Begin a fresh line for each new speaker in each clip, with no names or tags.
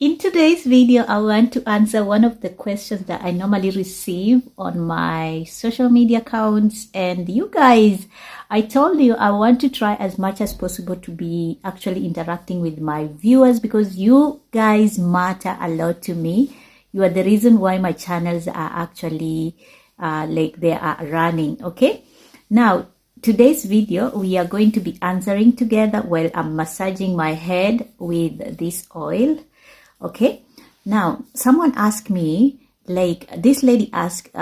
In today's video, I want to answer one of the questions that I normally receive on my social media accounts. And you guys, I told you I want to try as much as possible to be actually interacting with my viewers because you guys matter a lot to me. You are the reason why my channels are actually they are running. Okay, now today's video we are going to be answering together while I'm massaging my head with this oil. Okay, now someone asked me, like this lady asked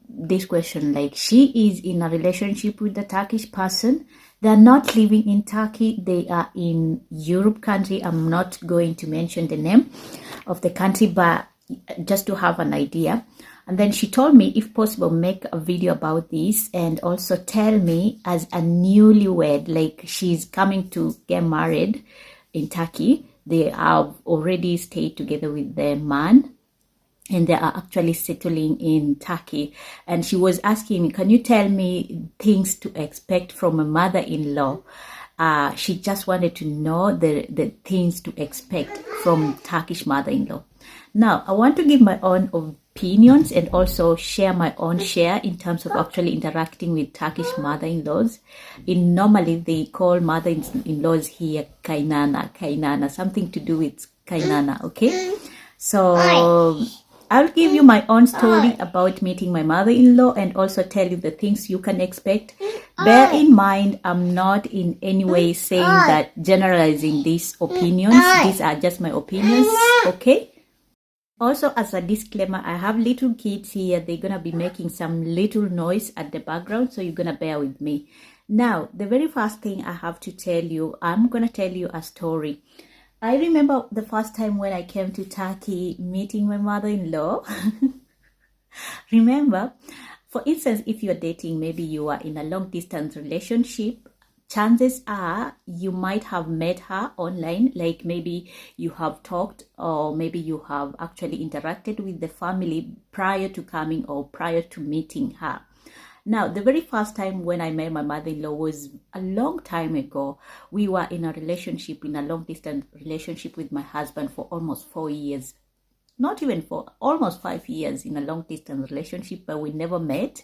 this question, like she is in a relationship with a Turkish person. They're not living in Turkey, they are in Europe country. I'm not going to mention the name of the country, but just to have an idea. And then she told me, if possible, make a video about this and also tell me, as a newlywed, like she's coming to get married in Turkey. They have already stayed together with their man and they are actually settling in Turkey. And she was asking me, can you tell me things to expect from a mother-in-law? She just wanted to know the things to expect from Turkish mother-in-law. Now, I want to give my own opinions and also share my own share in terms of actually interacting with Turkish mother-in-laws. Normally they call mother-in-laws here kaynana, something to do with kaynana. Okay, so I'll give you my own story about meeting my mother-in-law and also tell you the things you can expect. Bear in mind, I'm not in any way saying that generalizing these opinions. These are just my opinions. Okay. Also, as a disclaimer, I have little kids here. They're going to be making some little noise at the background, so you're going to bear with me. Now, the very first thing I have to tell you, I'm going to tell you a story. I remember the first time when I came to Turkey meeting my mother-in-law. Remember, for instance, if you're dating, maybe you are in a long-distance relationship, chances are you might have met her online, like maybe you have talked or maybe you have actually interacted with the family prior to coming or prior to meeting her. Now, the very first time when I met my mother-in-law was a long time ago. We were in a relationship, in a long-distance relationship with my husband for almost 4 years. Not even for almost 5 years in a long-distance relationship, but we never met.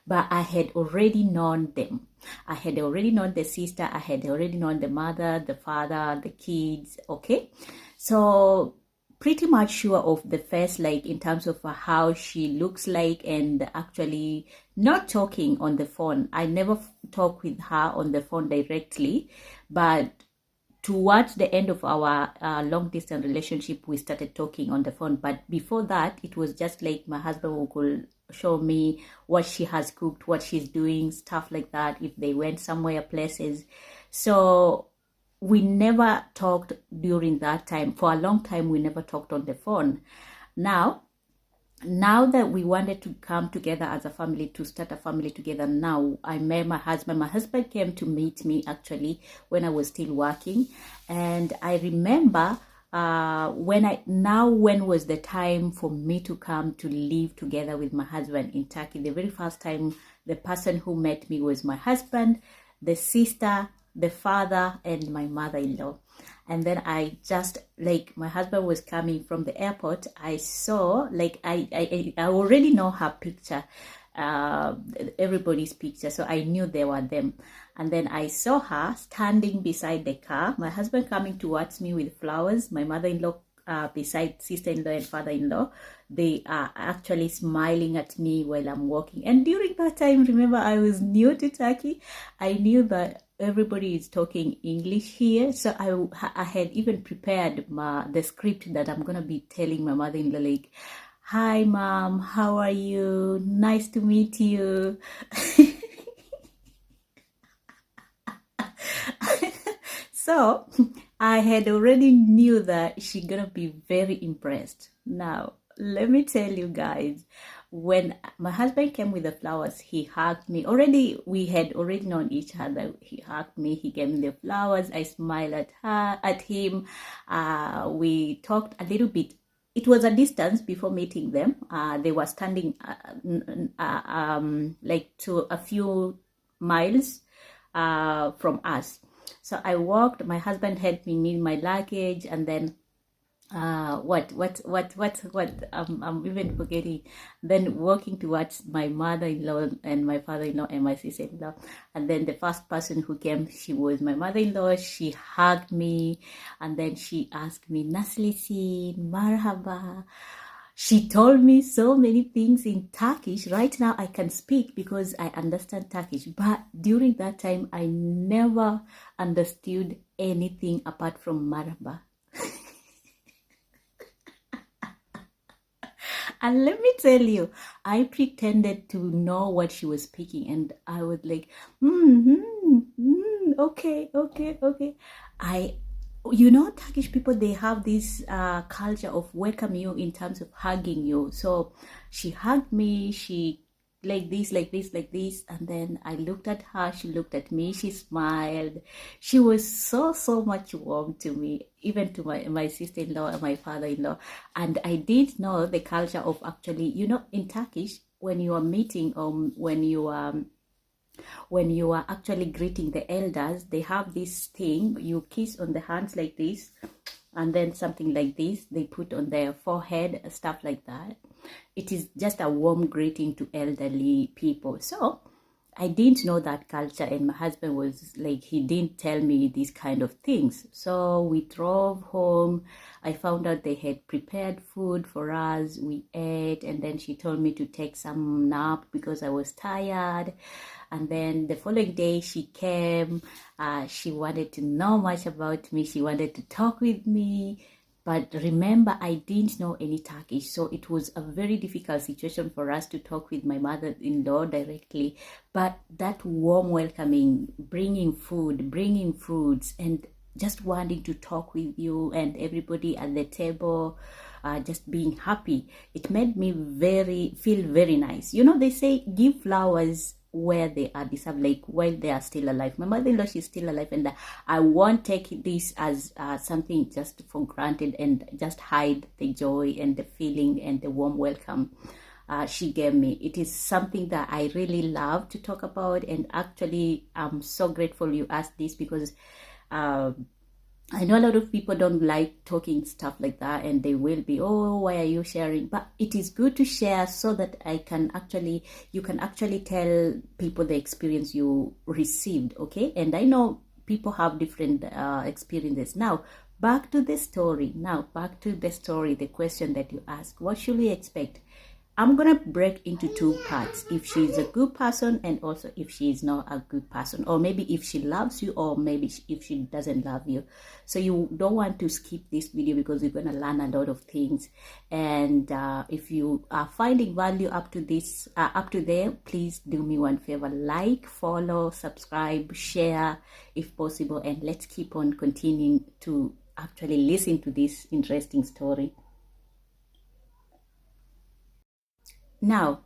But I had already known them. I had already known the sister. I had already known the mother, the father, the kids. Okay, so pretty much sure of the face, like in terms of how she looks like, and actually not talking on the phone. I never talk with her on the phone directly, but towards the end of our long distance relationship, we started talking on the phone. But before that, it was just like my husband could show me what she has cooked, what she's doing, stuff like that, if they went somewhere, places. So we never talked during that time. For a long time, we never talked on the phone. Now that we wanted to come together as a family, to start a family together, now I met my husband. My husband came to meet me actually when I was still working. And I remember when was the time for me to come to live together with my husband in Turkey. The very first time, the person who met me was my husband, the sister, the father, and my mother-in-law. And then I just, like, my husband was coming from the airport. I saw, like, I already know her picture, everybody's picture. So I knew they were them. And then I saw her standing beside the car. My husband coming towards me with flowers. My mother-in-law beside sister-in-law and father-in-law. They are actually smiling at me while I'm walking. And during that time, remember, I was new to Turkey. I knew that everybody is talking English here, so I had even prepared the script that I'm gonna be telling my mother-in-law, like, "Hi mom, how are you? Nice to meet you." So I had already knew that she's gonna be very impressed. Now let me tell you guys, when my husband came with the flowers, he hugged me. We had already known each other. He hugged me, he gave me the flowers. I smiled at him. We talked a little bit. It was a distance before meeting them. They were standing like to a few miles from us. So I walked. My husband helped me move my luggage, and then I'm even forgetting. Then walking towards my mother-in-law and my father-in-law and my sister-in-law, and then the first person who came, she was my mother-in-law. She hugged me, and then she asked me naslisin marhaba. She told me so many things in Turkish. Right now I can speak because I understand Turkish, but during that time I never understood anything apart from marhaba. And let me tell you, I pretended to know what she was speaking, and I was like, okay, okay, okay. Turkish people, they have this culture of welcome you in terms of hugging you. So she hugged me, she like this, like this, like this, and then I looked at her, she looked at me, she smiled. She was so much warm to me, even to my sister-in-law and my father-in-law. And I didn't know the culture of actually, in Turkish, when you are meeting, when you are actually greeting the elders, they have this thing, you kiss on the hands like this, and then something like this they put on their forehead, stuff like that. It is just a warm greeting to elderly people. So I didn't know that culture, and my husband was like, he didn't tell me these kind of things. So we drove home. I found out they had prepared food for us. We ate, and then she told me to take some nap because I was tired. And then the following day she came. She wanted to know much about me. She wanted to talk with me. But remember, I didn't know any Turkish, so it was a very difficult situation for us to talk with my mother-in-law directly. But that warm welcoming, bringing food, bringing fruits, and just wanting to talk with you and everybody at the table, just being happy, it made me feel very nice. They say give flowers where they are deserved, like while they are still alive. My mother-in-law, she's still alive, and I won't take this as something just for granted and just hide the joy and the feeling and the warm welcome she gave me. It is something that I really love to talk about, and actually I'm so grateful you asked this because I know a lot of people don't like talking stuff like that, and they will be, oh, why are you sharing? But it is good to share so that you can actually tell people the experience you received, okay? And I know people have different experiences. Now, back to the story. The question that you asked, what should we expect? I'm gonna break into two parts: if she's a good person, and also if she is not a good person, or maybe if she loves you, or maybe if she doesn't love you. So you don't want to skip this video because you're gonna learn a lot of things. And if you are finding value up to there, please do me one favor: like, follow, subscribe, share if possible, and let's keep on continuing to actually listen to this interesting story. Now,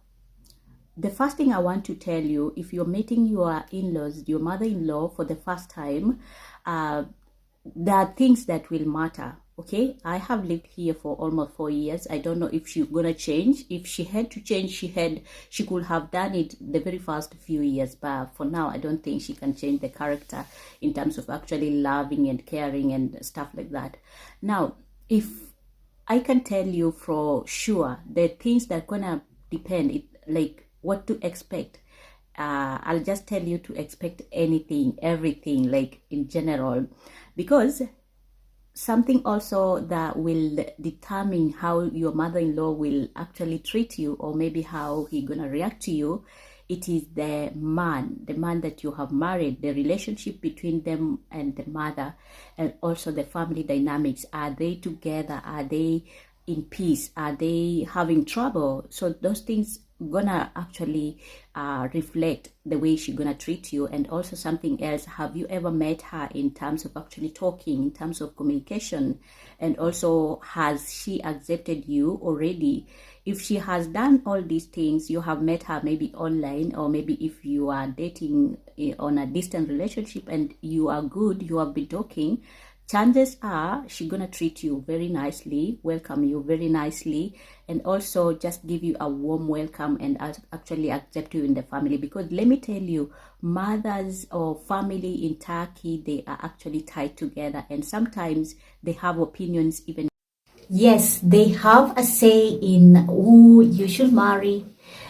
the first thing I want to tell you, if you're meeting your in-laws, your mother-in-law for the first time, there are things that will matter. Okay, I have lived here for almost 4 years. I don't know if she's gonna change. If she had to change, she could have done it the very first few years. But for now, I don't think she can change the character in terms of actually loving and caring and stuff like that. Now, if I can tell you for sure the things that gonna depend, like what to expect. I'll just tell you to expect anything, everything, like in general, because something also that will determine how your mother-in-law will actually treat you, or maybe how he gonna react to you. It is the man that you have married, the relationship between them and the mother, and also the family dynamics. Are they together? Are they in peace? Are they having trouble? So those things gonna actually reflect the way she's gonna treat you. And also something else, have you ever met her in terms of actually talking, in terms of communication? And also, has she accepted you already? If she has done all these things, you have met her maybe online, or maybe if you are dating on a distant relationship and you are good, you have been talking, chances are she's gonna treat you very nicely, welcome you very nicely, and also just give you a warm welcome and actually accept you in the family. Because let me tell you, mothers or family in Turkey, they are actually tied together, and sometimes they have opinions even Yes, they have a say in who you should marry,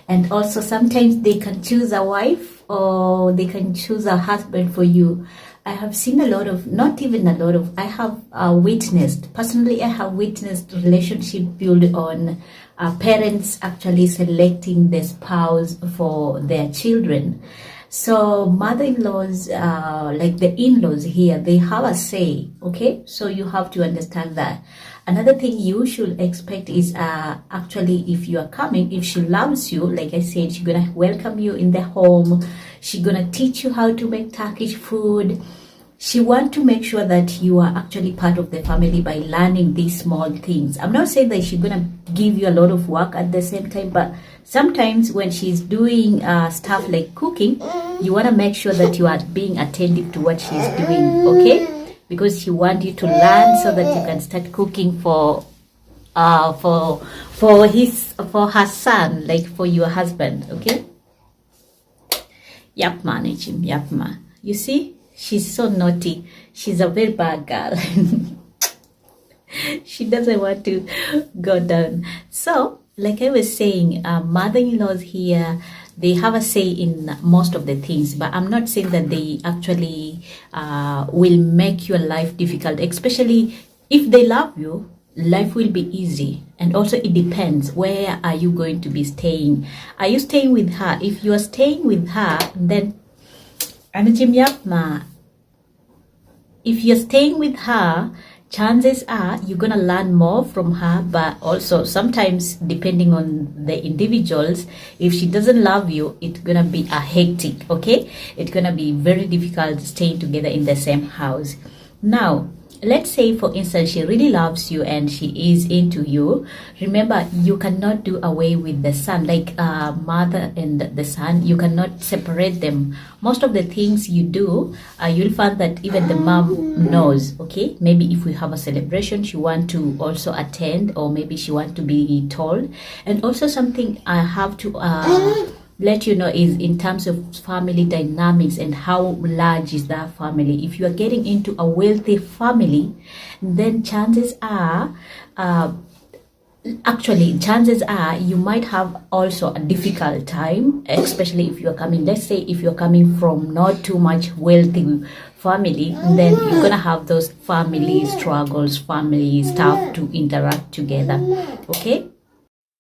and also sometimes they can choose a wife or they can choose a husband for you. I have seen a lot of, not even a lot of, I have witnessed, personally, I have witnessed relationship built on parents actually selecting the spouse for their children. So mother-in-laws, like the in-laws here, they have a say, okay? So you have to understand that. Another thing you should expect is actually if you are coming, if she loves you, like I said, she's gonna welcome you in the home. She's gonna teach you how to make Turkish food. She want to make sure that you are actually part of the family by learning these small things. I'm not saying that she's gonna give you a lot of work at the same time, but sometimes when she's doing stuff like cooking, you want to make sure that you are being attentive to what she's doing, okay? Because she wants you to learn so that you can start cooking for her son, like for your husband, okay? Yep, manage him. Yep, ma. You see, she's so naughty. She's a very bad girl. She doesn't want to go down. So, like I was saying, mother-in-laws here, they have a say in most of the things, but I'm not saying that they actually will make your life difficult, especially if they love you. Life will be easy, and also it depends where are you going to be staying. Are you staying with her? If you are staying with her, then if you're staying with her, chances are you're gonna learn more from her. But also sometimes, depending on the individuals, if she doesn't love you, it's gonna be a hectic, okay? It's gonna be very difficult staying together in the same house. Now, let's say for instance she really loves you and she is into you. Remember, you cannot do away with the son, like mother and the son, you cannot separate them. Most of the things you do, you'll find that even the mom knows, okay? Maybe if we have a celebration, she want to also attend, or maybe she want to be told. And also something I have to let you know is in terms of family dynamics and how large is that family. If you are getting into a wealthy family, then chances are you might have also a difficult time, especially if you're coming, let's say if you're coming from not too much wealthy family, then you're gonna have those family struggles, family stuff to interact together, okay?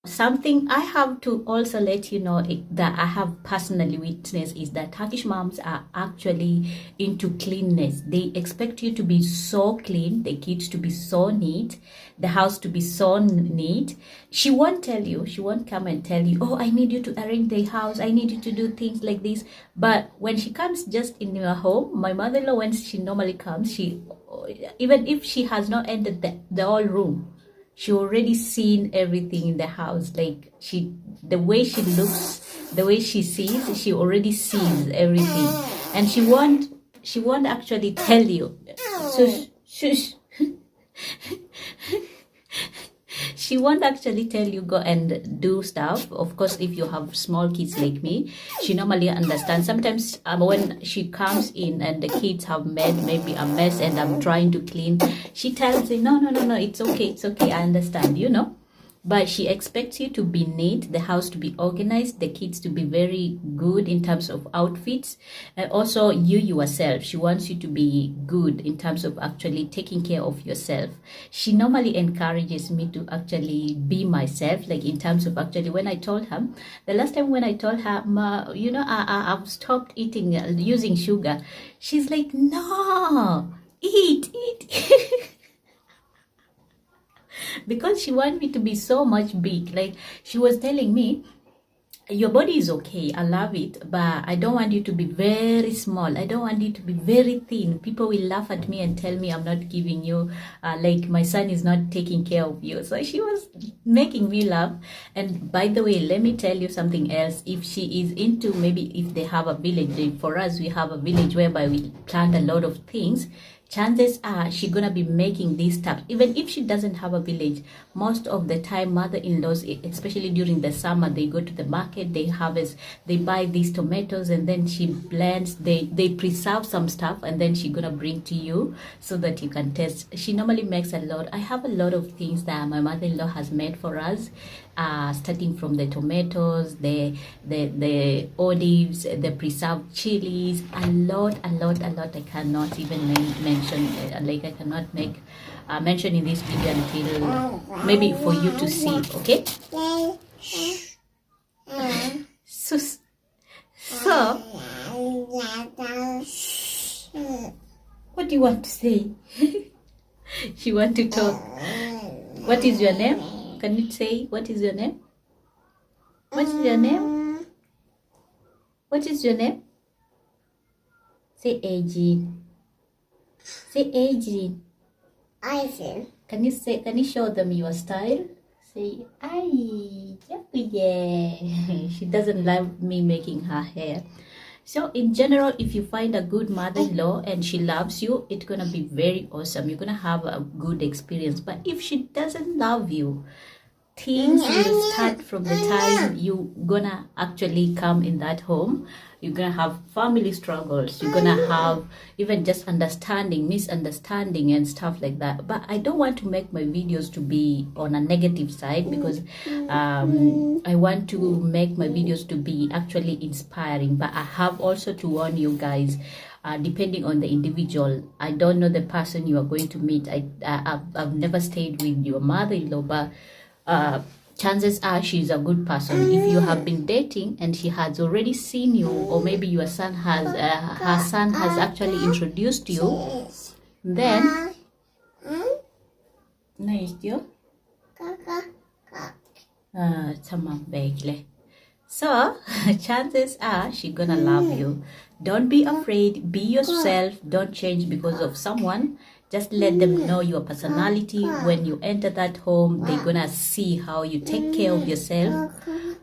Something I have to also let you know that I have personally witnessed is that Turkish moms are actually into cleanness. They expect you to be so clean, the kids to be so neat, the house to be so neat. She won't come and tell you, oh, I need you to arrange the house, I need you to do things like this. But when she comes just in your home, my mother-in-law, when she normally comes, even if she has not entered the whole room, she already seen everything in the house. Like the way she looks, the way she sees, she already sees everything, and she won't actually tell you. So shush. She won't actually tell you go and do stuff. Of course, if you have small kids like me, she normally understands. Sometimes when she comes in and the kids have made maybe a mess and I'm trying to clean, she tells me, no, it's okay, I understand, But she expects you to be neat, the house to be organized, the kids to be very good in terms of outfits, and also you yourself. She wants you to be good in terms of actually taking care of yourself. She normally encourages me to actually be myself, like in terms of actually when I told her, the last time when I told her, Ma, I've stopped eating, using sugar. She's like, no, eat. Because she wanted me to be so much big. Like she was telling me, your body is okay, I love it, but I don't want you to be very small, I don't want you to be very thin. People will laugh at me and tell me I'm not giving you, like my son is not taking care of you. So she was making me laugh. And by the way, let me tell you something else. If she is into, maybe if they have a village, for us we have a village whereby we plant a lot of things, chances are she's gonna be making this stuff. Even if she doesn't have a village, most of the time mother-in-laws, especially during the summer, they go to the market, they harvest, they buy these tomatoes, and then she blends, they preserve some stuff, and then she's gonna bring to you so that you can taste. She normally makes a lot. I have a lot of things that my mother-in-law has made for us, starting from the tomatoes, the olives, the preserved chilies, a lot. I cannot even mention, like I cannot make mention in this video until maybe for you to see. Okay. So what do you want to say? She want to talk. What is your name? Can you say what is your name? What is your name? What is your name? Say AG. Say AG. Can you show them your style? Say ay, yeah. She doesn't like me making her hair. So in general, if you find a good mother-in-law and she loves you, it's gonna be very awesome. You're gonna have a good experience. But if she doesn't love you, things will start from the time you gonna actually come in that home. You're gonna have family struggles, you're gonna have even just misunderstanding and stuff like that. But I don't want to make my videos to be on a negative side, because I want to make my videos to be actually inspiring. But I have also to warn you guys, depending on the individual. I don't know the person you are going to meet. I've never stayed with your mother-in-law, but chances are she's a good person. If you have been dating and she has already seen you, or maybe your son has her son has actually introduced you, then so chances are she's gonna love you. Don't be afraid, be yourself, don't change because of someone. Just let them know your personality. When you enter that home, they're gonna see how you take care of yourself,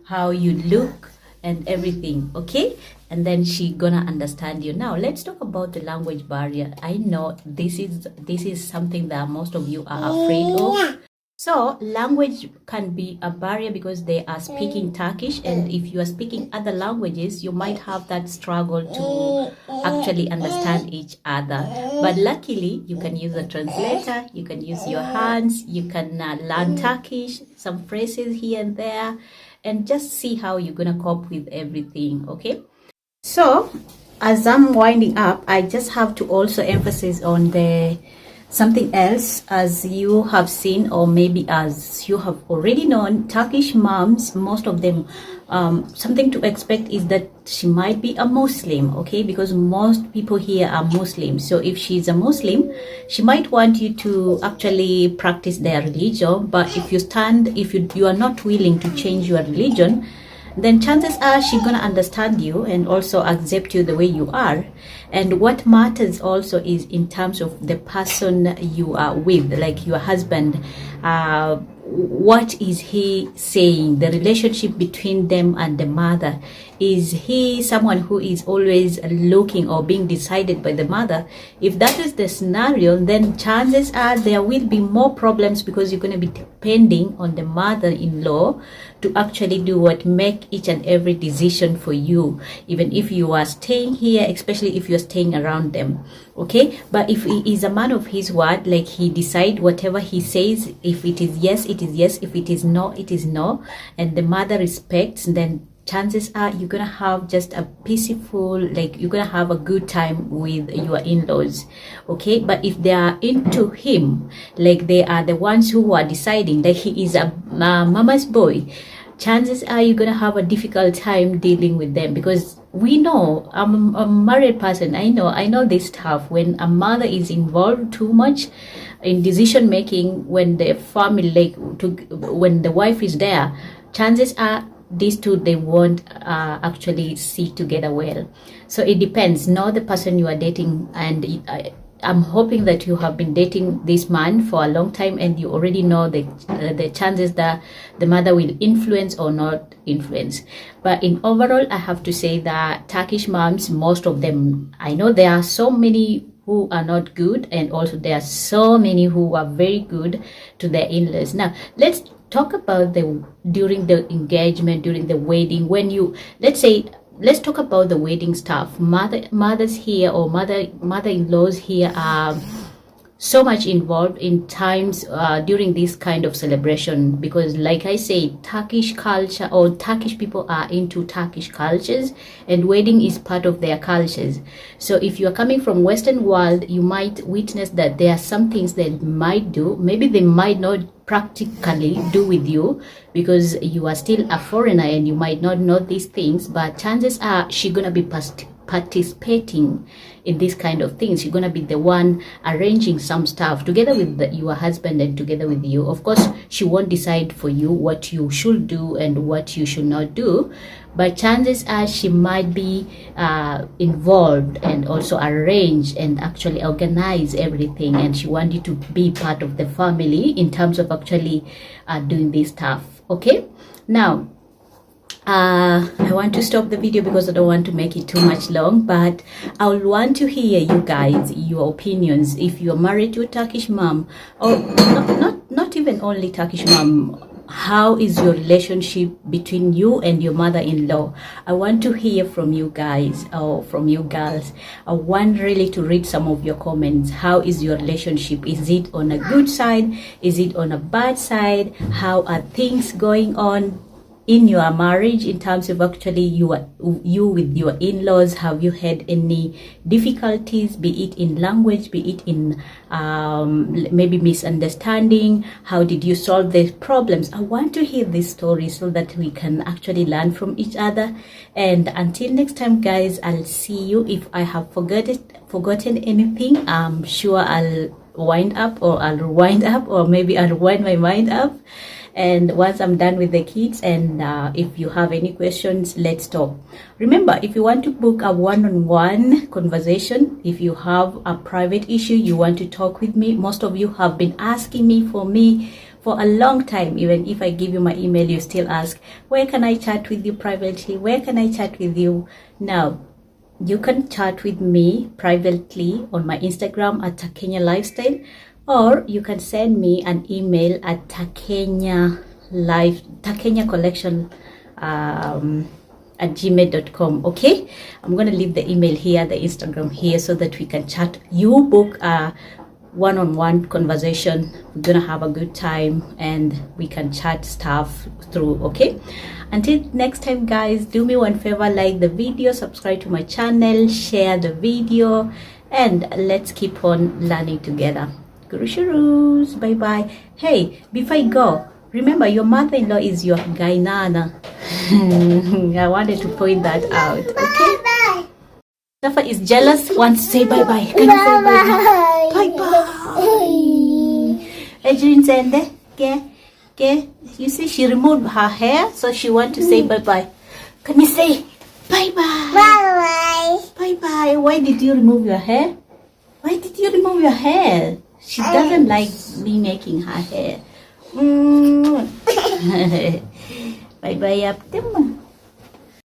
how you look, and everything, okay? And then she gonna understand you. Now let's talk about the language barrier. I know this is something that most of you are afraid of. So language can be a barrier because they are speaking Turkish, and if you are speaking other languages, you might have that struggle to actually understand each other. But luckily, you can use a translator, you can use your hands, you can learn Turkish, some phrases here and there, and just see how you're gonna cope with everything, okay? So as I'm winding up, I just have to also emphasize on something else. As you have seen, or maybe as you have already known, Turkish moms, most of them, something to expect is that she might be a Muslim, okay? Because most people here are Muslims. So if she's a Muslim, she might want you to actually practice their religion. But if you are not willing to change your religion, then chances are she's gonna understand you and also accept you the way you are. And what matters also is in terms of the person you are with, like your husband. What is he saying? The relationship between them and the mother. Is he someone who is always looking or being decided by the mother? If that is the scenario, then chances are there will be more problems, because you're going to be depending on the mother-in-law to actually do make each and every decision for you, even if you are staying here, especially if you're staying around them, okay? But if he is a man of his word, like he decide whatever he says, if it is yes, it is yes, if it is no, it is no, and the mother respects, then chances are you're gonna have just a peaceful, like you're gonna have a good time with your in-laws, okay? But if they are into him, like they are the ones who are deciding that he is a mama's boy, chances are you're gonna have a difficult time dealing with them. Because we know, I'm a married person, I know this stuff. When a mother is involved too much in decision making, when the family, when the wife is there, chances are these two, they won't actually see together well. So it depends. Know the person you are dating, and I'm hoping that you have been dating this man for a long time, and you already know the chances that the mother will influence or not influence. But in overall, I have to say that Turkish moms, most of them, I know there are so many who are not good, and also there are so many who are very good to their in-laws. Now let's talk about during the engagement, during the wedding, when you, let's talk about the wedding stuff. Mothers here, or mother-in-laws here are so much involved in times during this kind of celebration, because like I say, Turkish culture, or Turkish people are into Turkish cultures, and wedding is part of their cultures. So if you are coming from Western world, you might witness that there are some things they might do, maybe they might not practically do with you, because you are still a foreigner and you might not know these things, but chances are she's gonna be participating in this kind of things. You're gonna be the one arranging some stuff together with your husband and together with you. Of course, she won't decide for you what you should do and what you should not do, but chances are she might be involved and also arrange and actually organize everything, and she wants you to be part of the family in terms of actually doing this stuff. Okay, now I want to stop the video because I don't want to make it too much long, but I would want to hear you guys, your opinions. If you're married to a Turkish mom, or not even only Turkish mom, how is your relationship between you and your mother-in-law? I want to hear from you guys, or from you girls. I want really to read some of your comments. How is your relationship? Is it on a good side? Is it on a bad side? How are things going on in your marriage in terms of actually you with your in-laws? Have you had any difficulties, be it in language, be it in maybe misunderstanding? How did you solve the problems? I want to hear this story so that we can actually learn from each other. And until next time guys, I'll see you. If I have forgotten anything, I'm sure I'll wind up, or I'll rewind up, or maybe I'll wind my mind up. And once I'm done with the kids, and if you have any questions, let's talk. Remember, if you want to book a one-on-one conversation, if you have a private issue you want to talk with me, most of you have been asking me for a long time. Even if I give you my email, you still ask, where can I chat with you privately? Where can I chat with you? Now, you can chat with me privately on my Instagram at Takenya Lifestyle, or you can send me an email at Takenya Collection at gmail.com. Okay, I'm gonna leave the email here, the Instagram here, so that we can chat. You book a one-on-one conversation. We're gonna have a good time and we can chat stuff through. Okay, until next time guys, do me one favor, like the video, subscribe to my channel, share the video, and let's keep on learning together. Gurusharus, bye bye. Hey, before I go, remember your mother-in-law is your gainana. I wanted to point that out. Okay, Safa is jealous, wants to say bye bye. Can you say bye bye? Bye bye. Adrian Zende, okay. You see, she removed her hair, so she wants to say bye bye. Can you say bye bye? Bye bye. Bye bye. Why did you remove your hair? Why did you remove your hair? She doesn't like me making her hair. Bye bye, Aptima.